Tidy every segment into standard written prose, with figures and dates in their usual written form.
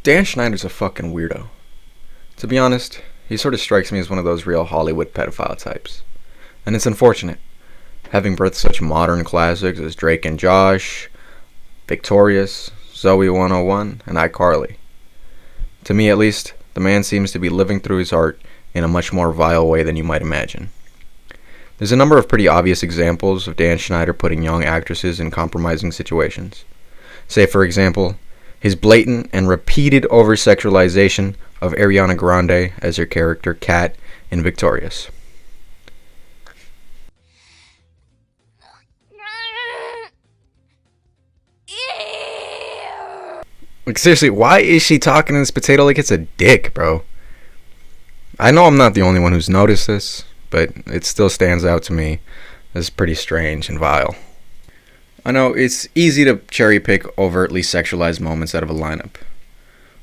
Dan Schneider's a fucking weirdo. To be honest, he sort of strikes me as one of those real Hollywood pedophile types. And it's unfortunate, having birthed such modern classics as Drake and Josh, Victorious, Zoe 101, and iCarly. To me at least, the man seems to be living through his art in a much more vile way than you might imagine. There's a number of pretty obvious examples of Dan Schneider putting young actresses in compromising situations. Say, for example, his blatant and repeated over-sexualization of Ariana Grande as her character Kat in Victorious. Like, seriously, why is she talking to this potato like it's a dick, bro? I know I'm not the only one who's noticed this, but it still stands out to me as pretty strange and vile. I know it's easy to cherry pick overtly sexualized moments out of a lineup.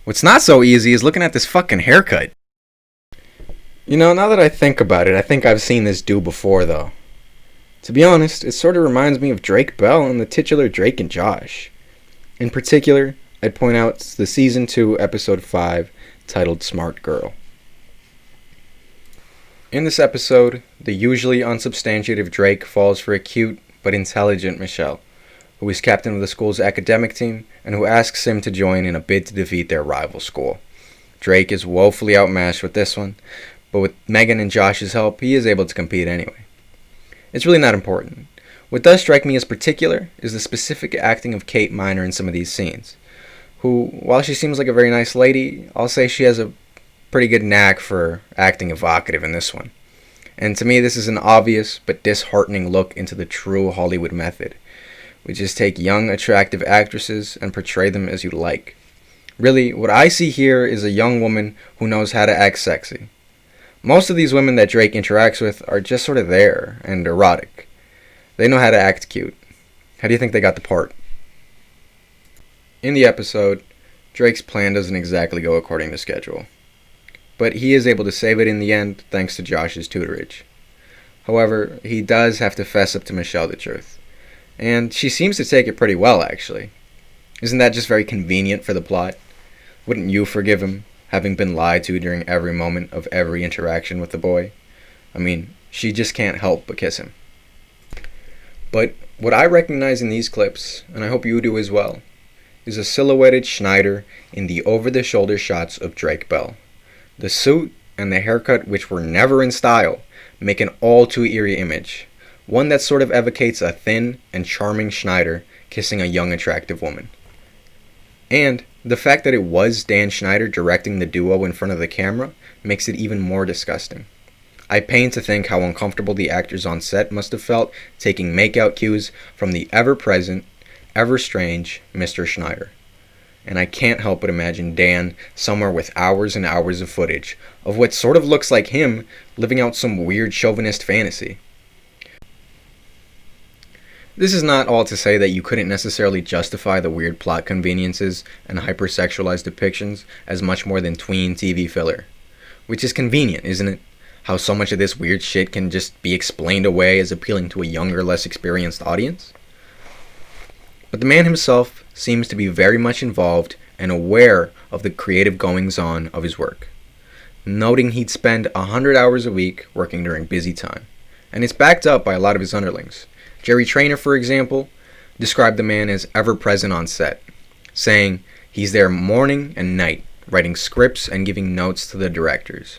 What's not so easy is looking at this fucking haircut. You know, now that I think about it, I think I've seen this dude before, though. To be honest, it sort of reminds me of Drake Bell and the titular Drake and Josh. In particular, I'd point out the Season 2, Episode 5, titled Smart Girl. In this episode, the usually unsubstantiated Drake falls for a cute but intelligent Michelle, who is captain of the school's academic team and who asks him to join in a bid to defeat their rival school. Drake is woefully outmatched with this one, but with Megan and Josh's help, he is able to compete anyway. It's really not important. What does strike me as particular is the specific acting of Kate Miner in some of these scenes, who, while she seems like a very nice lady, I'll say she has a pretty good knack for acting evocative in this one. And to me, this is an obvious but disheartening look into the true Hollywood method, which is take young, attractive actresses and portray them as you like. Really, what I see here is a young woman who knows how to act sexy. Most of these women that Drake interacts with are just sort of there and erotic. They know how to act cute. How do you think they got the part? In the episode, Drake's plan doesn't exactly go according to schedule, but he is able to save it in the end thanks to Josh's tutorage. However, he does have to fess up to Michelle the truth, and she seems to take it pretty well, actually. Isn't that just very convenient for the plot? Wouldn't you forgive him, having been lied to during every moment of every interaction with the boy? I mean, she just can't help but kiss him. But what I recognize in these clips, and I hope you do as well, is a silhouetted Schneider in the over-the-shoulder shots of Drake Bell. The suit and the haircut, which were never in style, make an all-too-eerie image, one that sort of evocates a thin and charming Schneider kissing a young, attractive woman. And the fact that it was Dan Schneider directing the duo in front of the camera makes it even more disgusting. I pain to think how uncomfortable the actors on set must have felt taking make-out cues from the ever-present, ever-strange Mr. Schneider. And I can't help but imagine Dan somewhere with hours and hours of footage of what sort of looks like him living out some weird chauvinist fantasy. This is not all to say that you couldn't necessarily justify the weird plot conveniences and hypersexualized depictions as much more than tween TV filler. Which is convenient, isn't it? How so much of this weird shit can just be explained away as appealing to a younger, less experienced audience? But the man himself seems to be very much involved and aware of the creative goings-on of his work, noting he'd spend 100 hours a week working during busy time. And it's backed up by a lot of his underlings. Jerry Trainer, for example, described the man as ever-present on set, saying he's there morning and night, writing scripts and giving notes to the directors.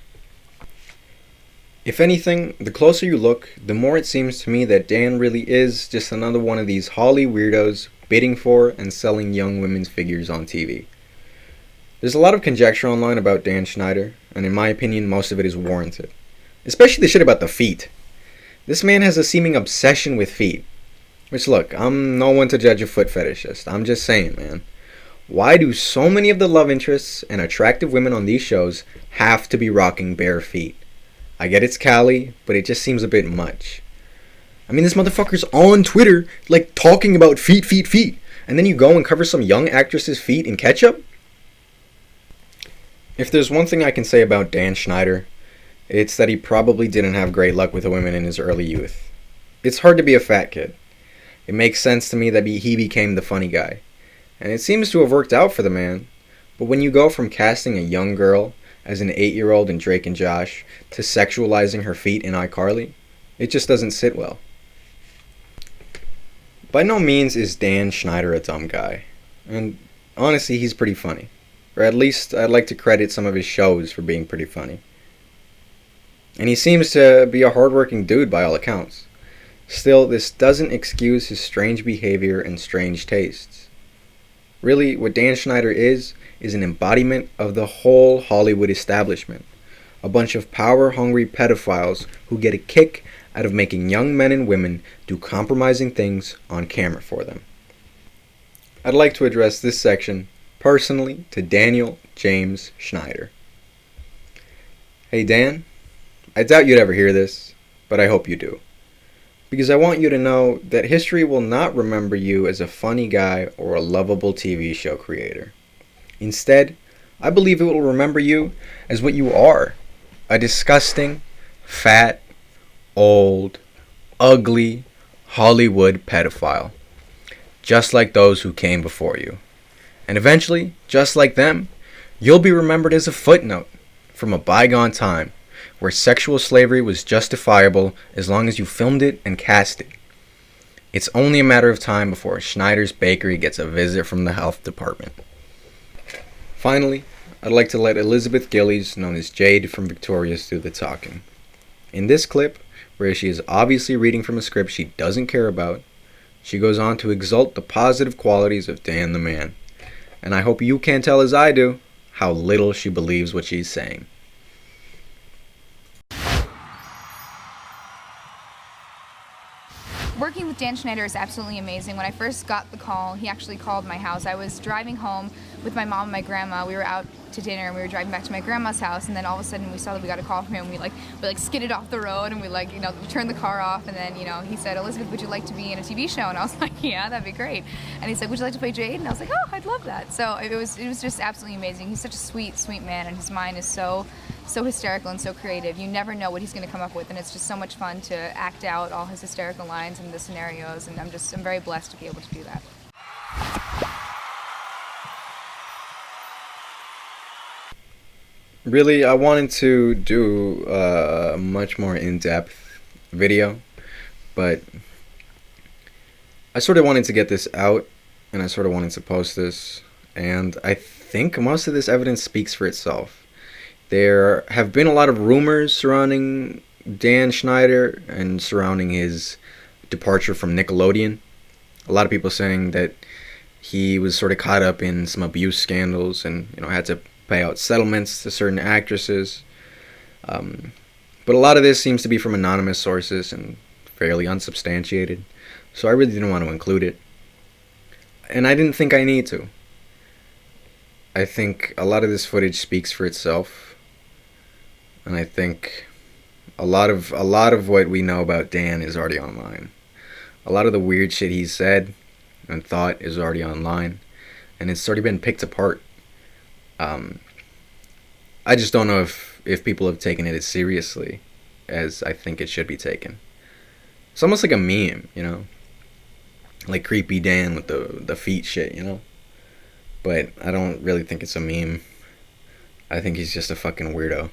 If anything, the closer you look, the more it seems to me that Dan really is just another one of these Holly weirdos bidding for and selling young women's figures on TV. There's a lot of conjecture online about Dan Schneider, and in my opinion, most of it is warranted. Especially the shit about the feet. This man has a seeming obsession with feet. Which, look, I'm no one to judge a foot fetishist. I'm just saying, man. Why do so many of the love interests and attractive women on these shows have to be rocking bare feet? I get it's Cali, but it just seems a bit much. I mean, this motherfucker's on Twitter, like, talking about feet, and then you go and cover some young actress's feet in ketchup? If there's one thing I can say about Dan Schneider, it's that he probably didn't have great luck with the women in his early youth. It's hard to be a fat kid. It makes sense to me that he became the funny guy. And it seems to have worked out for the man, But when you go from casting a young girl as an 8-year-old in Drake and Josh to sexualizing her feet in iCarly, it just doesn't sit well. By no means is Dan Schneider a dumb guy, and honestly he's pretty funny. Or at least I'd like to credit some of his shows for being pretty funny. And he seems to be a hardworking dude by all accounts. Still, this doesn't excuse his strange behavior and strange tastes. Really, what Dan Schneider is an embodiment of the whole Hollywood establishment. A bunch of power-hungry pedophiles who get a kick out of making young men and women do compromising things on camera for them. I'd like to address this section personally to Daniel James Schneider. Hey Dan, I doubt you'd ever hear this, but I hope you do. Because I want you to know that history will not remember you as a funny guy or a lovable TV show creator. Instead, I believe it will remember you as what you are, a disgusting, fat, old, ugly Hollywood pedophile, just like those who came before you. And eventually, just like them, you'll be remembered as a footnote from a bygone time where sexual slavery was justifiable as long as you filmed it and cast it. It's only a matter of time before Schneider's Bakery gets a visit from the health department. Finally, I'd like to let Elizabeth Gillies, known as Jade from Victorious, do the talking. In this clip, where she is obviously reading from a script she doesn't care about, she goes on to exalt the positive qualities of Dan the man. And I hope you can't tell as I do how little she believes what she's saying. Working with Dan Schneider is absolutely amazing. When I first got the call, he actually called my house. I was driving home with my mom and my grandma. We were out to dinner and we were driving back to my grandma's house, and then all of a sudden we saw that we got a call from him. We skidded off the road and we turned the car off, and then he said, "Elizabeth, would you like to be in a TV show?" And I was like, "Yeah, that'd be great." And he said, "Would you like to play Jade?" And I was like, "Oh, I'd love that." So it was just absolutely amazing. He's such a sweet man, and his mind is so hysterical and so creative. You never know what he's going to come up with, and it's just so much fun to act out all his hysterical lines and the scenarios, and I'm very blessed to be able to do that. Really, I wanted to do a much more in-depth video, but I sort of wanted to get this out, and I sort of wanted to post this, and I think most of this evidence speaks for itself. There have been a lot of rumors surrounding Dan Schneider and surrounding his departure from Nickelodeon. A lot of people saying that he was sort of caught up in some abuse scandals and had to pay out settlements to certain actresses. But a lot of this seems to be from anonymous sources and fairly unsubstantiated, so I really didn't want to include it. And I didn't think I need to. I think a lot of this footage speaks for itself, and I think a lot of what we know about Dan is already online. A lot of the weird shit he's said and thought is already online, and it's already been picked apart. I just don't know if people have taken it as seriously as I think it should be taken. It's almost like a meme, like Creepy Dan with the feet shit, But I don't really think it's a meme. I think he's just a fucking weirdo.